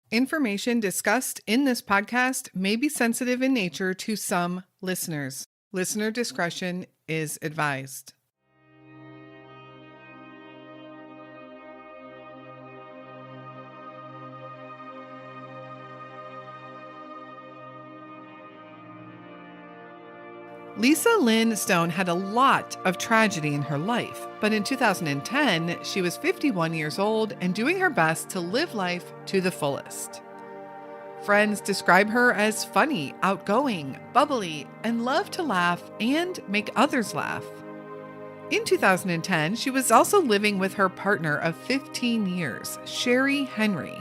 Information discussed in this podcast may be sensitive in nature to some listeners. Listener discretion is advised. Lisa Lynn Stone had a lot of tragedy in her life, but in 2010, she was 51 years old and doing her best to live life to the fullest. Friends describe her as funny, outgoing, bubbly, and loved to laugh and make others laugh. In 2010, she was also living with her partner of 15 years, Sherry Henry.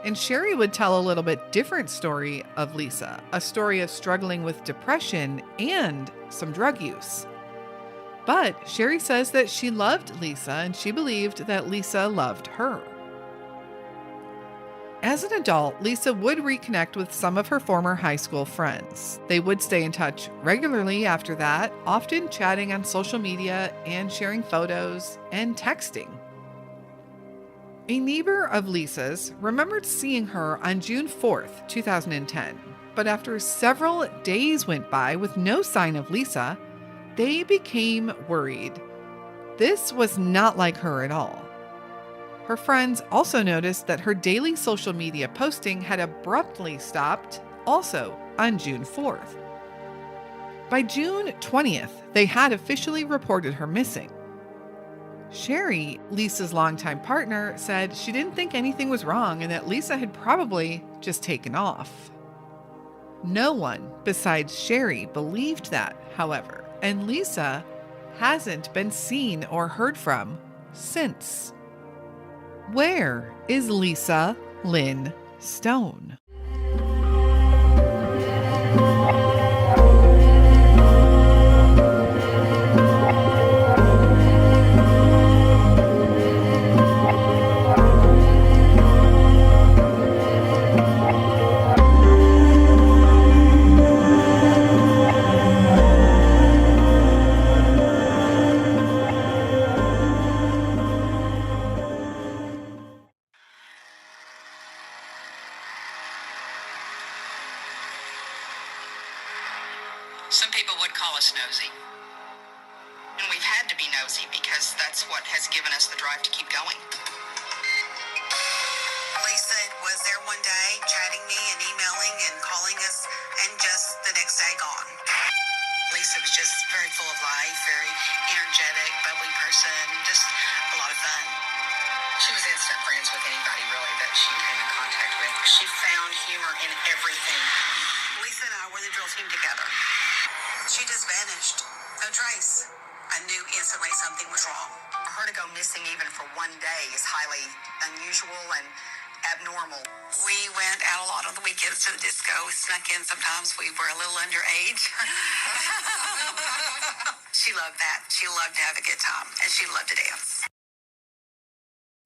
And Sherry would tell a little bit different story of Lisa, a story of struggling with depression and some drug use. But Sherry says that she loved Lisa and she believed that Lisa loved her. As an adult, Lisa would reconnect with some of her former high school friends. They would stay in touch regularly after that, often chatting on social media and sharing photos and texting. A neighbor of Lisa's remembered seeing her on June 4th, 2010, but after several days went by with no sign of Lisa, they became worried. This was not like her at all. Her friends also noticed that her daily social media posting had abruptly stopped, also on June 4th. By June 20th, they had officially reported her missing. Sherry, Lisa's longtime partner, said she didn't think anything was wrong and that Lisa had probably just taken off. No one besides Sherry believed that, however, and Lisa hasn't been seen or heard from since. Where is Lisa Lynn Stone? Some people would call us nosy. And we've had to be nosy because that's what has given us the drive to keep going. Lisa was there one day chatting me and emailing and calling us, and just the next day gone. Lisa was just very full of life, very energetic, bubbly person, just a lot of fun. She was instant friends with anybody, really, that she came in contact with. She found humor in everything. Lisa and I were the drill team together. She just vanished. No trace. I knew instantly something was wrong. For her to go missing even for one day is highly unusual and abnormal. We went out a lot on the weekends to the disco, snuck in sometimes. We were a little underage. She loved that. She loved to have a good time, and she loved to dance.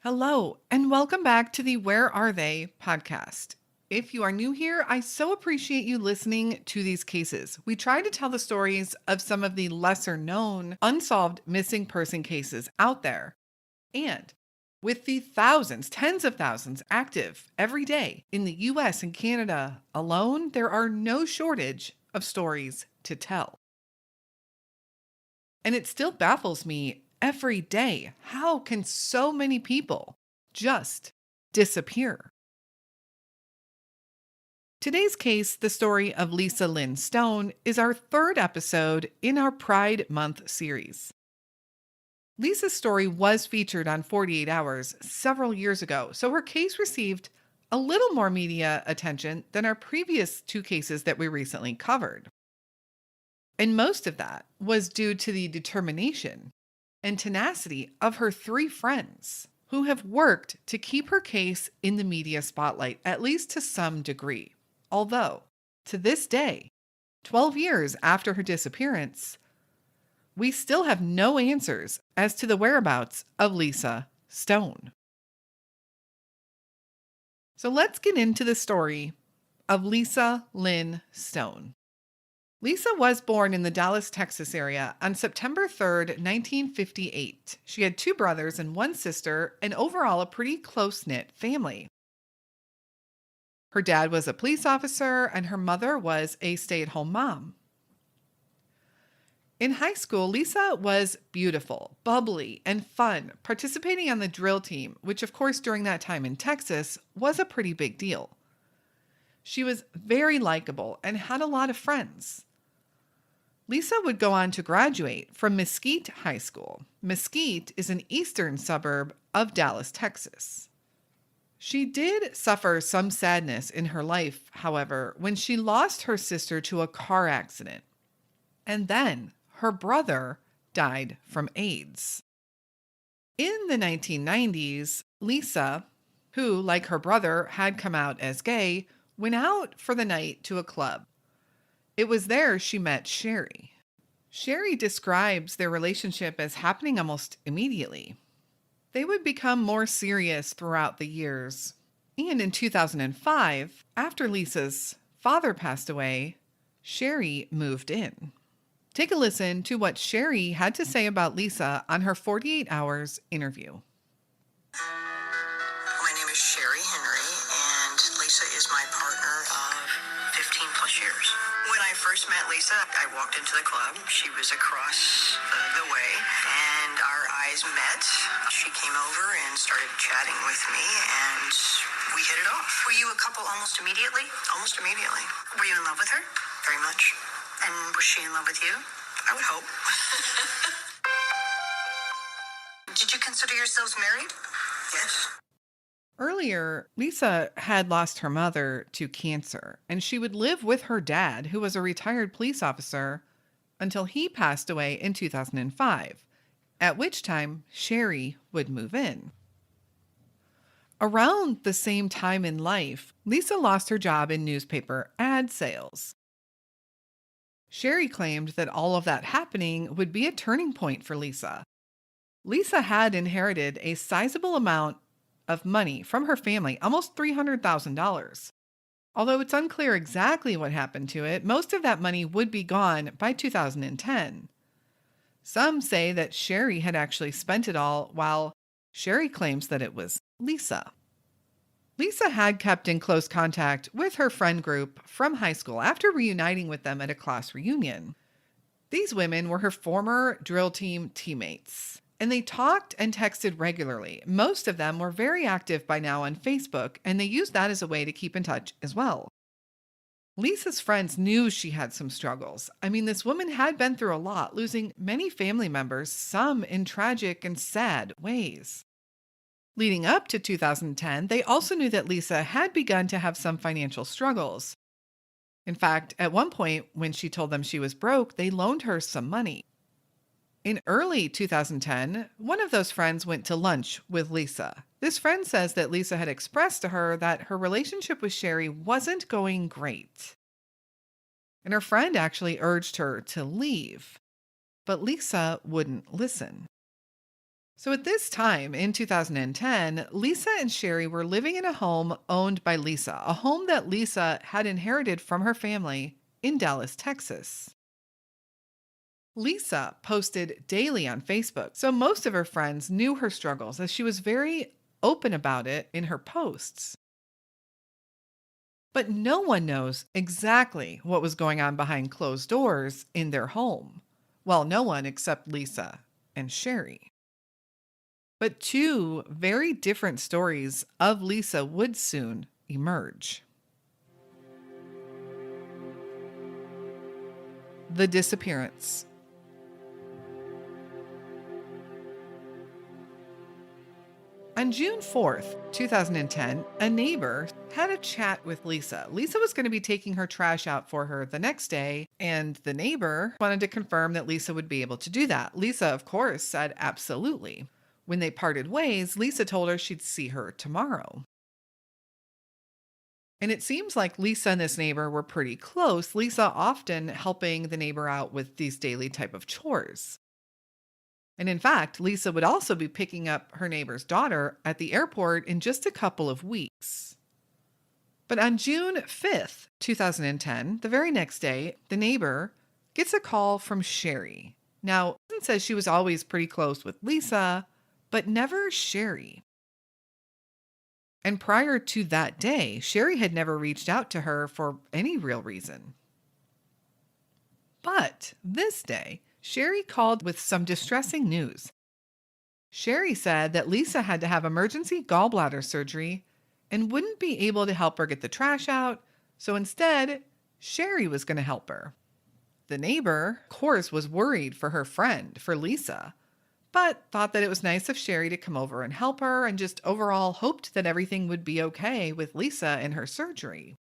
Hello, and welcome back to the Where Are They podcast. If you are new here, I so appreciate you listening to these cases. We try to tell the stories of some of the lesser known, unsolved missing person cases out there. And with the thousands, tens of thousands active every day in the US and Canada alone, there are no shortage of stories to tell. And it still baffles me every day. How can so many people just disappear? Today's case, the story of Lisa Lynn Stone, is our third episode in our Pride Month series. Lisa's story was featured on 48 Hours several years ago, so her case received a little more media attention than our previous two cases that we recently covered. And most of that was due to the determination and tenacity of her three friends who have worked to keep her case in the media spotlight, at least to some degree. Although, to this day, 12 years after her disappearance, we still have no answers as to the whereabouts of Lisa Stone. So let's get into the story of Lisa Lynn Stone. Lisa was born in the Dallas, Texas area on September 3rd, 1958. She had two brothers and one sister, and overall a pretty close-knit family. Her dad was a police officer, and her mother was a stay-at-home mom. In high school, Lisa was beautiful, bubbly, and fun, participating on the drill team, which, of course, during that time in Texas was a pretty big deal. She was very likable and had a lot of friends. Lisa would go on to graduate from Mesquite High School. Mesquite is an eastern suburb of Dallas, Texas. She did suffer some sadness in her life, however, when she lost her sister to a car accident. And then her brother died from AIDS. In the 1990s, Lisa, who, like her brother, had come out as gay, went out for the night to a club. It was there she met Sherry. Sherry describes their relationship as happening almost immediately. They would become more serious throughout the years. And in 2005, after Lisa's father passed away, Sherry moved in. Take a listen to what Sherry had to say about Lisa on her 48 Hours interview. My name is Sherry Henry, and Lisa is my partner of 15 plus years. When I first met Lisa, I walked into the club. She was across the way, and our eyes met. She came over and started chatting with me, and we hit it off. Were you a couple almost immediately? Almost immediately. Were you in love with her? Very much. And was she in love with you? I would hope. Did you consider yourselves married? Yes. Earlier, Lisa had lost her mother to cancer, and she would live with her dad, who was a retired police officer, until he passed away in 2005, at which time Sherry would move in. Around the same time in life, Lisa lost her job in newspaper ad sales. Sherry claimed that all of that happening would be a turning point for Lisa. Lisa had inherited a sizable amount of money from her family, almost $300,000. Although it's unclear exactly what happened to it, most of that money would be gone by 2010. Some say that Sherry had actually spent it all, while Sherry claims that it was Lisa. Lisa had kept in close contact with her friend group from high school after reuniting with them at a class reunion. These women were her former drill team teammates, and they talked and texted regularly. Most of them were very active by now on Facebook, and they used that as a way to keep in touch as well. Lisa's friends knew she had some struggles. I mean, this woman had been through a lot, losing many family members, some in tragic and sad ways. Leading up to 2010, they also knew that Lisa had begun to have some financial struggles. In fact, at one point, when she told them she was broke, they loaned her some money. In early 2010, one of those friends went to lunch with Lisa. This friend says that Lisa had expressed to her that her relationship with Sherry wasn't going great. And her friend actually urged her to leave, but Lisa wouldn't listen. So at this time in 2010, Lisa and Sherry were living in a home owned by Lisa, a home that Lisa had inherited from her family in Dallas, Texas. Lisa posted daily on Facebook, so most of her friends knew her struggles as she was very open about it in her posts. But no one knows exactly what was going on behind closed doors in their home. Well, no one except Lisa and Sherry. But two very different stories of Lisa would soon emerge. The disappearance. On June 4th, 2010, a neighbor had a chat with Lisa. Lisa was going to be taking her trash out for her the next day, and the neighbor wanted to confirm that Lisa would be able to do that. Lisa, of course, said absolutely. When they parted ways, Lisa told her she'd see her tomorrow. And it seems like Lisa and this neighbor were pretty close, Lisa often helping the neighbor out with these daily type of chores. And in fact, Lisa would also be picking up her neighbor's daughter at the airport in just a couple of weeks. But on June 5th, 2010, the very next day, the neighbor gets a call from Sherry. Now, it says she was always pretty close with Lisa, but never Sherry. And prior to that day, Sherry had never reached out to her for any real reason. But this day, Sherry called with some distressing news. Sherry said that Lisa had to have emergency gallbladder surgery and wouldn't be able to help her get the trash out, so instead, Sherry was going to help her. The neighbor, of course, was worried for her friend, for Lisa, but thought that it was nice of Sherry to come over and help her and just overall hoped that everything would be okay with Lisa and her surgery.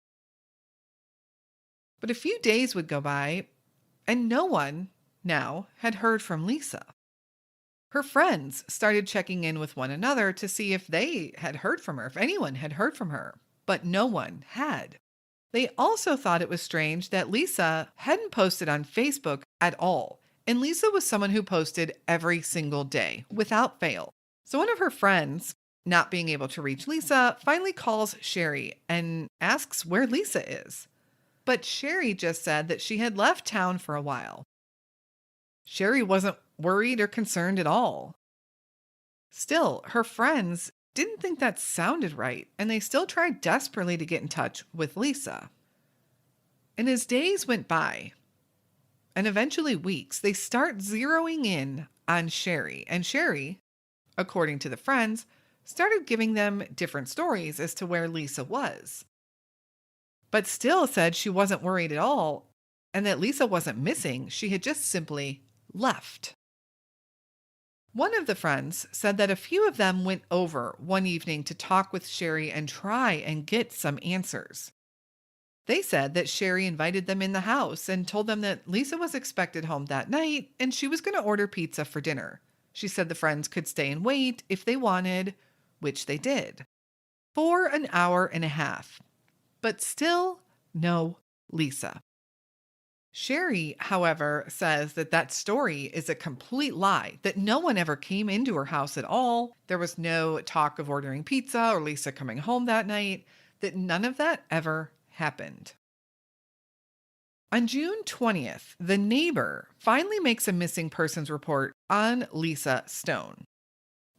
But a few days would go by, and no one now had heard from Lisa. Her friends started checking in with one another to see if they had heard from her, if anyone had heard from her, but no one had. They also thought it was strange that Lisa hadn't posted on Facebook at all, and Lisa was someone who posted every single day, without fail. So one of her friends, not being able to reach Lisa, finally calls Sherry and asks where Lisa is. But Sherry just said that she had left town for a while. Sherry wasn't worried or concerned at all. Still, her friends didn't think that sounded right, and they still tried desperately to get in touch with Lisa. And as days went by, and eventually weeks, they start zeroing in on Sherry. And Sherry, according to the friends, started giving them different stories as to where Lisa was. But still said she wasn't worried at all, and that Lisa wasn't missing, she had just simply left. One of the friends said that a few of them went over one evening to talk with Sherry and try and get some answers. They said that Sherry invited them in the house and told them that Lisa was expected home that night and she was going to order pizza for dinner. She said the friends could stay and wait if they wanted, which they did, for an hour and a half. But still, no Lisa. Sherry, however, says that that story is a complete lie, that no one ever came into her house at all. There was no talk of ordering pizza or Lisa coming home that night, that none of that ever happened. On June 20th, the neighbor finally makes a missing persons report on Lisa Stone.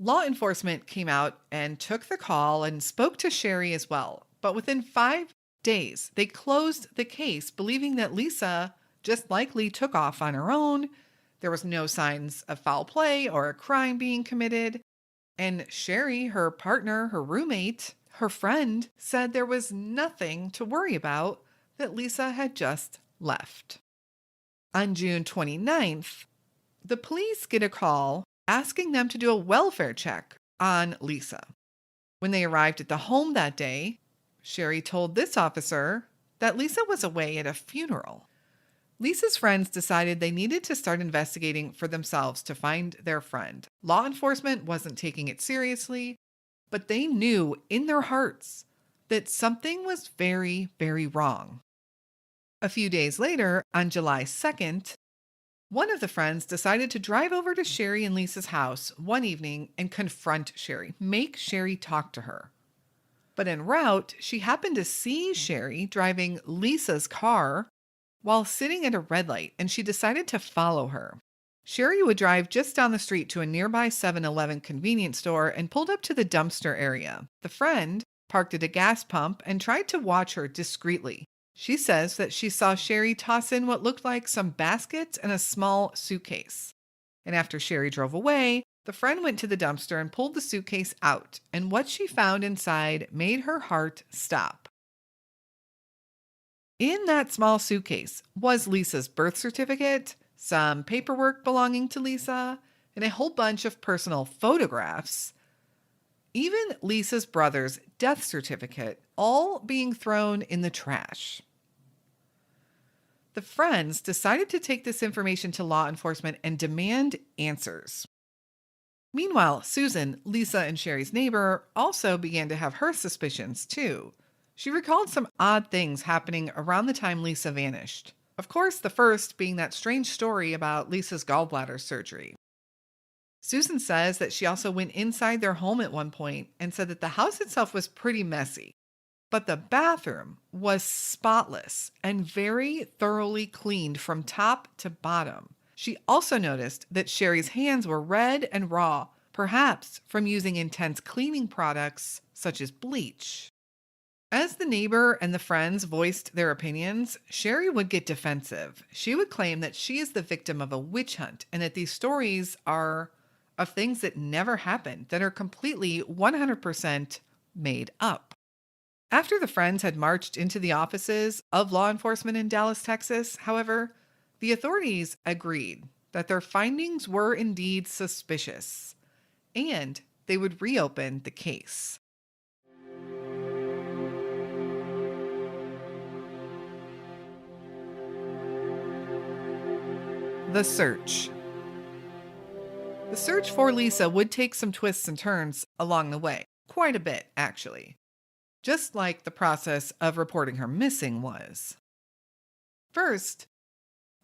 Law enforcement came out and took the call and spoke to Sherry as well. But within 5 days, they closed the case, believing that Lisa just likely took off on her own. There was no signs of foul play or a crime being committed. And Sherry, her partner, her roommate, her friend, said there was nothing to worry about, that Lisa had just left. On June 29th, the police get a call asking them to do a welfare check on Lisa. When they arrived at the home that day, Sherry told this officer that Lisa was away at a funeral. Lisa's friends decided they needed to start investigating for themselves to find their friend. Law enforcement wasn't taking it seriously, but they knew in their hearts that something was very, very wrong. A few days later, on July 2nd, one of the friends decided to drive over to Sherry and Lisa's house one evening and confront Sherry, make Sherry talk to her. But en route, she happened to see Sherry driving Lisa's car while sitting at a red light, and she decided to follow her. Sherry would drive just down the street to a nearby 7-Eleven convenience store and pulled up to the dumpster area. The friend parked at a gas pump and tried to watch her discreetly. She says that she saw Sherry toss in what looked like some baskets and a small suitcase. And after Sherry drove away, the friend went to the dumpster and pulled the suitcase out, and what she found inside made her heart stop. In that small suitcase was Lisa's birth certificate, some paperwork belonging to Lisa, and a whole bunch of personal photographs. Even Lisa's brother's death certificate, all being thrown in the trash. The friends decided to take this information to law enforcement and demand answers. Meanwhile, Susan, Lisa and Sherry's neighbor, also began to have her suspicions too. She recalled some odd things happening around the time Lisa vanished. Of course, the first being that strange story about Lisa's gallbladder surgery. Susan says that she also went inside their home at one point and said that the house itself was pretty messy, but the bathroom was spotless and very thoroughly cleaned from top to bottom. She also noticed that Sherry's hands were red and raw, perhaps from using intense cleaning products such as bleach. As the neighbor and the friends voiced their opinions, Sherry would get defensive. She would claim that she is the victim of a witch hunt and that these stories are of things that never happened, that are completely 100% made up. After the friends had marched into the offices of law enforcement in Dallas, Texas, however, the authorities agreed that their findings were indeed suspicious and they would reopen the case. The search. The search for Lisa would take some twists and turns along the way, quite a bit, actually, just like the process of reporting her missing was. First,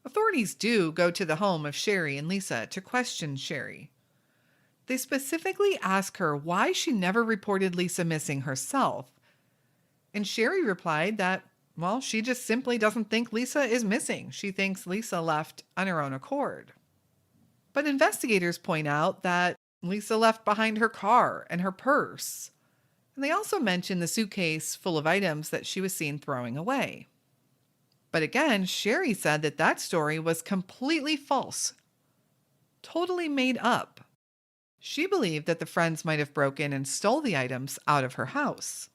authorities do go to the home of Sherry and Lisa to question Sherry. They specifically ask her why she never reported Lisa missing herself. And Sherry replied that, well, she just simply doesn't think Lisa is missing. She thinks Lisa left on her own accord. But investigators point out that Lisa left behind her car and her purse. And they also mention the suitcase full of items that she was seen throwing away. But again, Sherry said that that story was completely false, totally made up. She believed that the friends might have broken and stole the items out of her house.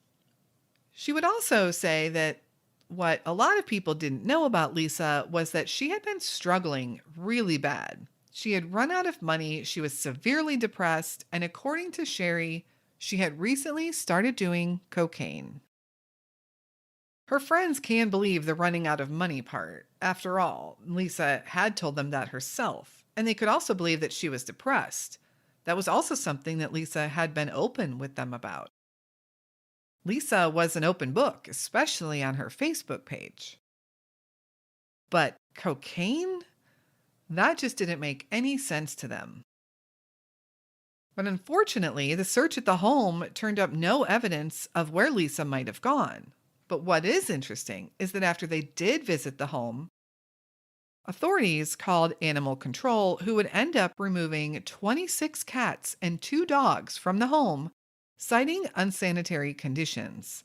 She would also say that what a lot of people didn't know about Lisa was that she had been struggling really bad. She had run out of money, she was severely depressed, and according to Sherry, she had recently started doing cocaine. Her friends can believe the running out of money part. After all, Lisa had told them that herself, and they could also believe that she was depressed. That was also something that Lisa had been open with them about. Lisa was an open book, especially on her Facebook page. But cocaine? That just didn't make any sense to them. But unfortunately, the search at the home turned up no evidence of where Lisa might have gone. But what is interesting is that after they did visit the home, authorities called animal control, who would end up removing 26 cats and 2 dogs from the home, citing unsanitary conditions.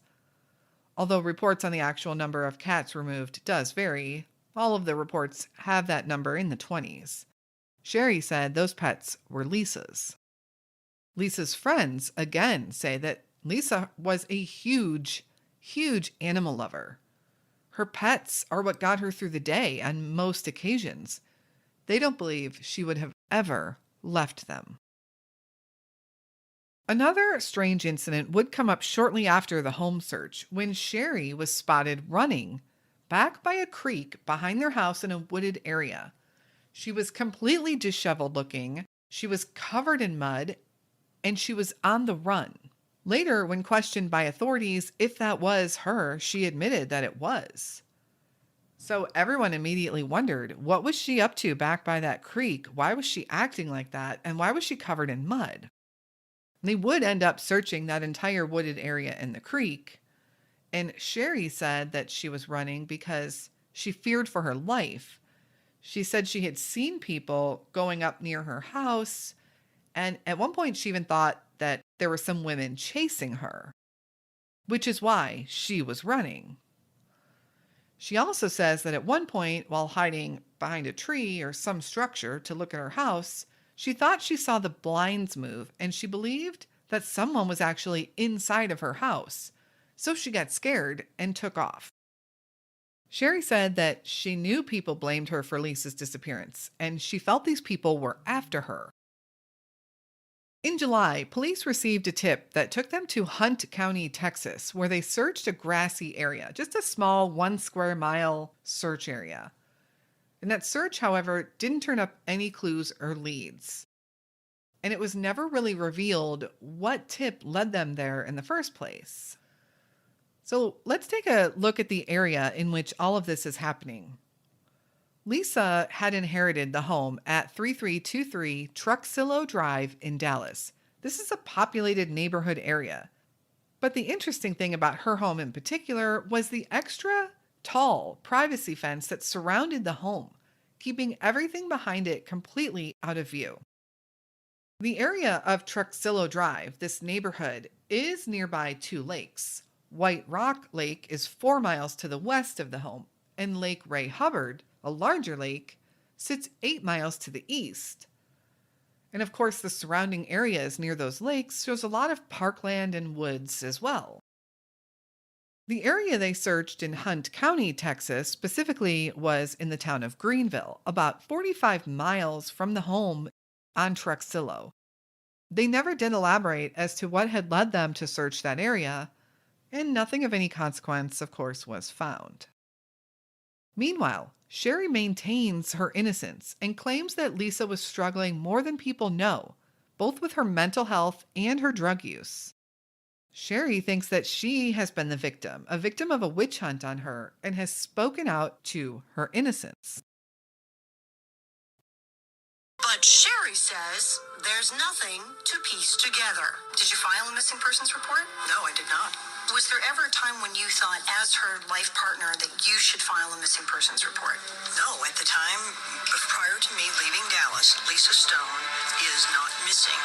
Although reports on the actual number of cats removed does vary, all of the reports have that number in the 20s. Sherry said those pets were Lisa's. Lisa's friends again say that Lisa was a huge animal lover. Her pets are what got her through the day on most occasions. They don't believe she would have ever left them. Another strange incident would come up shortly after the home search when Sherry was spotted running back by a creek behind their house in a wooded area. She was completely disheveled looking, she was covered in mud, and she was on the run. Later, when questioned by authorities if that was her, she admitted that it was. So everyone immediately wondered, what was she up to back by that creek? Why was she acting like that? And why was she covered in mud? They would end up searching that entire wooded area in the creek. And Sherry said that she was running because she feared for her life. She said she had seen people going up near her house. And at one point, she even thought that there were some women chasing her, which is why she was running. She also says that at one point, while hiding behind a tree or some structure to look at her house, she thought she saw the blinds move and she believed that someone was actually inside of her house. So she got scared and took off. Sherry said that she knew people blamed her for Lisa's disappearance and she felt these people were after her. In July, police received a tip that took them to Hunt County, Texas, where they searched a grassy area, just a small 1 square mile search area. And that search, however, didn't turn up any clues or leads. And it was never really revealed what tip led them there in the first place. So let's take a look at the area in which all of this is happening. Lisa had inherited the home at 3323 Truxillo Drive in Dallas. This is a populated neighborhood area. But the interesting thing about her home in particular was the extra tall privacy fence that surrounded the home, keeping everything behind it completely out of view. The area of Truxillo Drive, this neighborhood, is nearby two lakes. White Rock Lake is 4 miles to the west of the home, and Lake Ray Hubbard, a larger lake, sits 8 miles to the east. And of course, the surrounding areas near those lakes shows a lot of parkland and woods as well. The area they searched in Hunt County, Texas, specifically was in the town of Greenville, about 45 miles from the home on Truxillo. They never did elaborate as to what had led them to search that area, and nothing of any consequence, of course, was found. Meanwhile, Sherry maintains her innocence and claims that Lisa was struggling more than people know, both with her mental health and her drug use. Sherry thinks that she has been the victim, a victim of a witch hunt on her, and has spoken out to her innocence. But Sherry says there's nothing to piece together. Did you file a missing persons report? No, I did not. Was there ever a time when you thought, as her life partner, that you should file a missing persons report? No, at the time, prior to me leaving Dallas, Lisa Stone is not missing.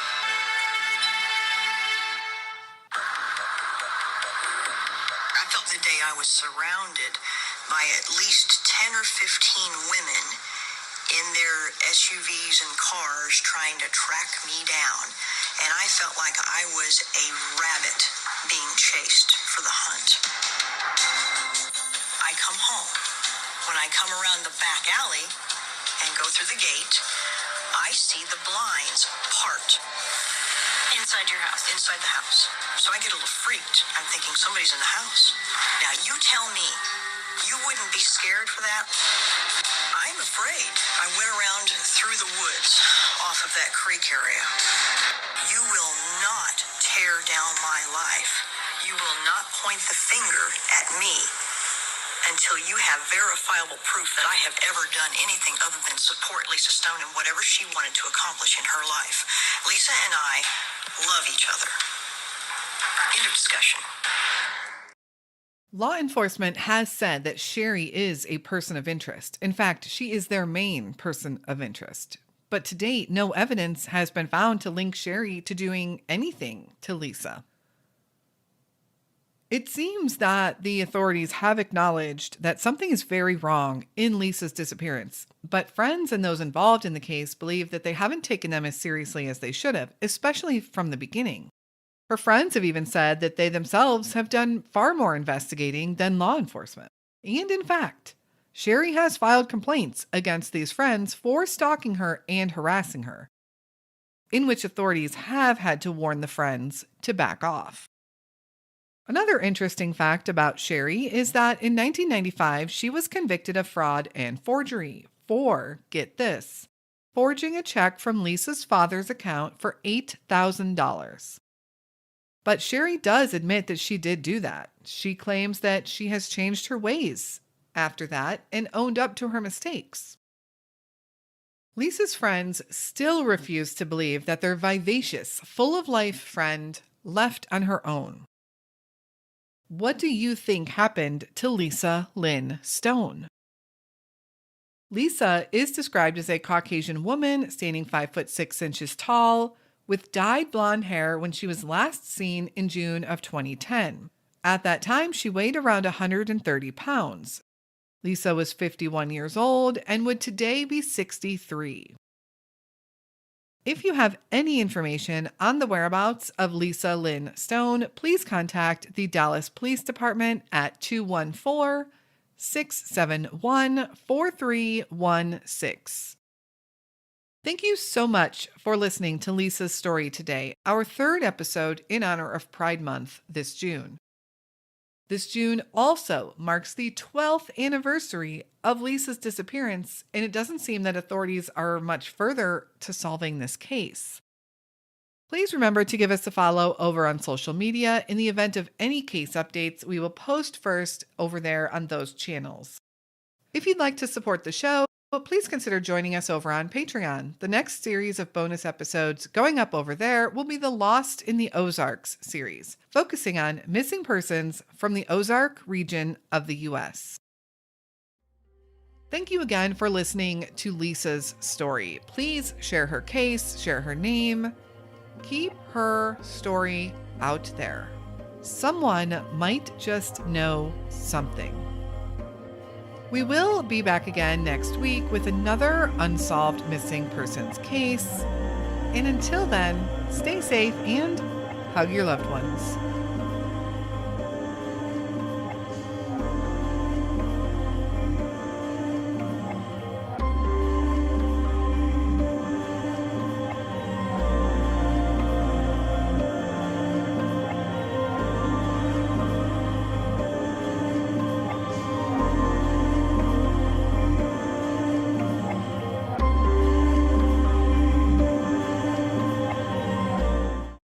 I felt the day I was surrounded by at least 10 or 15 women in their SUVs and cars trying to track me down. And I felt like I was a rabbit being chased for the hunt. I come home. When I come around the back alley and go through the gate, I see the blinds part. Inside your house? Inside the house. So I get a little freaked. I'm thinking somebody's in the house. Now you tell me, you wouldn't be scared for that? I'm afraid. I went around through the woods off of that creek area. You will not tear down my life. You will not point the finger at me until you have verifiable proof that I have ever done anything other than support Lisa Stone in whatever she wanted to accomplish in her life. Lisa and I love each other. End of discussion. Law enforcement has said that Sherry is a person of interest. In fact, she is their main person of interest. But to date, no evidence has been found to link Sherry to doing anything to Lisa. It seems that the authorities have acknowledged that something is very wrong in Lisa's disappearance, but friends and those involved in the case believe that they haven't taken them as seriously as they should have, especially from the beginning. Her friends have even said that they themselves have done far more investigating than law enforcement. And in fact, Sherry has filed complaints against these friends for stalking her and harassing her, in which authorities have had to warn the friends to back off. Another interesting fact about Sherry is that in 1995, she was convicted of fraud and forgery for, get this, forging a check from Lisa's father's account for $8,000. But Sherry does admit that she did do that. She claims that she has changed her ways after that and owned up to her mistakes. Lisa's friends still refuse to believe that their vivacious, full-of-life friend left on her own. What do you think happened to Lisa Lynn Stone? Lisa is described as a Caucasian woman standing 5'6" tall, with dyed blonde hair when she was last seen in June of 2010. At that time, she weighed around 130 pounds. Lisa was 51 years old and would today be 63. If you have any information on the whereabouts of Lisa Lynn Stone, please contact the Dallas Police Department at 214-671-4316. Thank you so much for listening to Lisa's story today, our third episode in honor of Pride Month this June. This June also marks the 12th anniversary of Lisa's disappearance, and it doesn't seem that authorities are much further to solving this case. Please remember to give us a follow over on social media. In the event of any case updates, we will post first over there on those channels. If you'd like to support the show, please consider joining us over on Patreon. The next series of bonus episodes going up over there will be the Lost in the Ozarks series, focusing on missing persons from the Ozark region of the U.S. Thank you again for listening to Lisa's story. Please share her case, share her name. Keep her story out there. Someone might just know something. We will be back again next week with another unsolved missing persons case. And until then, stay safe and hug your loved ones.